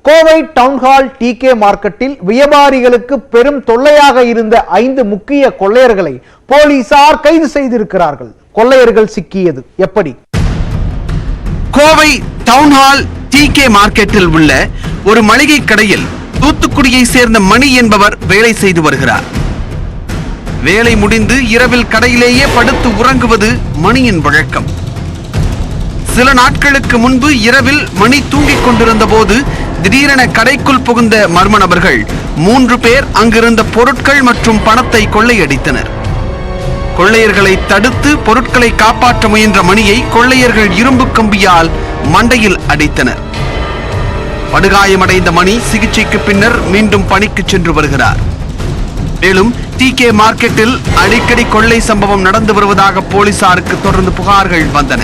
Kovai town hall decay மார்க்கெட்டில் வியாபாரிகளுக்கு பெரும் தொல்லையாக இருந்த 5 முக்கிய கொள்ளையர்களை போலீசார் கைது செய்திருக்கிறார்கள். கொள்ளையர்கள் சிக்கியது எப்படி? கோவை டவுன்ஹால் டிகே மார்க்கெட்டில் உள்ள ஒரு மளிகை கடையில் தூத்துக்குடியை சேர்ந்த மணி என்பவர் வேலை செய்து வருகிறார். வேலை முடிந்து இரவில் கடையிலேயே படுத்து உறங்குவது மணியின் வழக்கம். சில நாட்களுக்கு முன்பு இரவில் மணி தூங்கிக் கொண்டிருந்த போது திடீரென கடைக்குள் புகுந்த மர்ம நபர்கள் 3 பேர் அங்கிருந்த பொருட்கள் மற்றும் பணத்தை கொள்ளையடித்தனர். கொள்ளையர்களை தடுத்து பொருட்களை காப்பாற்ற முயன்ற மணியை கொள்ளையர்கள் இரும்பு கம்பியால் மண்டையில் அடித்தனர். படுகாயமடைந்த மணி சிகிச்சைக்கு பின்னர் மீண்டும் பணிக்கு சென்று வருகிறார். மேலும் டிகே மார்க்கெட்டில் அடிக்கடி கொள்ளை சம்பவம் நடந்து வருவதாக போலீசாருக்கு தொடர்ந்து புகார்கள் வந்தன.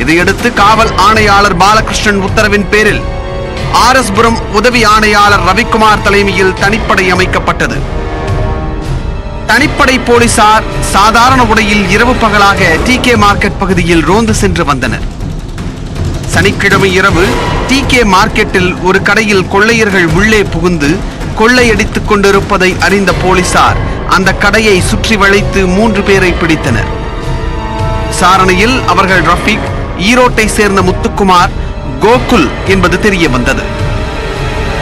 இதையடுத்து காவல் ஆணையாளர் பாலகிருஷ்ணன் உத்தரவின் பேரில் ஆர்எஸ்புரம் உதவி ஆணையாளர் ரவிக்குமார் தலைமையில் தனிப்படை அமைக்கப்பட்டது. தனிப்படை போலீசார் சாதாரண உடையில் இரவு பகலாக டிகே மார்க்கெட் பகுதியில் ரோந்து சென்று வந்தனர். சனிக்கிழமை இரவு டிகே மார்க்கெட்டில் ஒரு கடையில் கொள்ளையர்கள் உள்ளே புகுந்து கொள்ளையடித்துக் கொண்டிருப்பதை அறிந்த போலீசார் அந்த கடையை சுற்றி வளைத்து 3 பேரை பிடித்தனர். விசாரணையில் அவர்கள் ரஃபீக், ஈரோட்டை சேர்ந்த முத்துக்குமார், கோகுல் என்பது தெரிய வந்தது.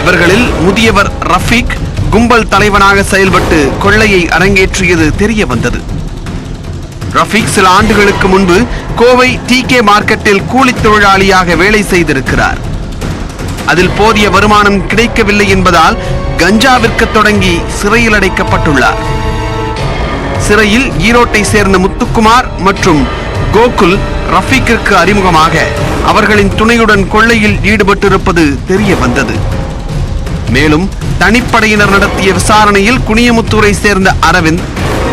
இவர்களில் முதியவர் ரஃபீக் கும்பல் தலைவனாக செயல்பட்டு கொள்ளையை அரங்கேற்றியது தெரிய வந்தது. ரஃபீக் சில ஆண்டுகளுக்கு முன்பு கோவை டிகே மார்க்கெட்டில் கூலி தொழிலாளியாக வேலை செய்திருக்கிறார். அதில் போதிய வருமானம் கிடைக்கவில்லை என்பதால் கஞ்சா விற்க தொடங்கி சிறையில் அடைக்கப்பட்டுள்ளார். சிறையில் ஈரோட்டை சேர்ந்த முத்துக்குமார் மற்றும் கோகுல் ரஃபீக்கிற்கு அறிமுகமாக அவர்களின் துணையுடன் கொள்ளையில் ஈடுபட்டிருப்பது தெரிய வந்தது. மேலும் தனிப்படையினர் நடத்திய விசாரணையில் குனியமுத்தூரை சேர்ந்த அரவிந்த்,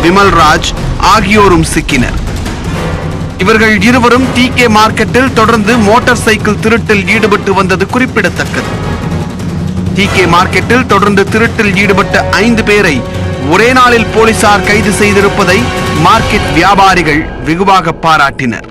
விமல்ராஜ் ஆகியோரும் சிக்கினர். இவர்கள் இருவரும் டிகே மார்க்கெட்டில் தொடர்ந்து மோட்டார் சைக்கிள் திருட்டில் ஈடுபட்டு வந்தது குறிப்பிடத்தக்கது. டிகே மார்க்கெட்டில் தொடர்ந்து திருட்டில் ஈடுபட்ட 5 பேரை ஒரே நாளில் போலீசார் கைது செய்திருப்பதை மார்க்கெட் வியாபாரிகள் வெகுவாக பாராட்டினர்.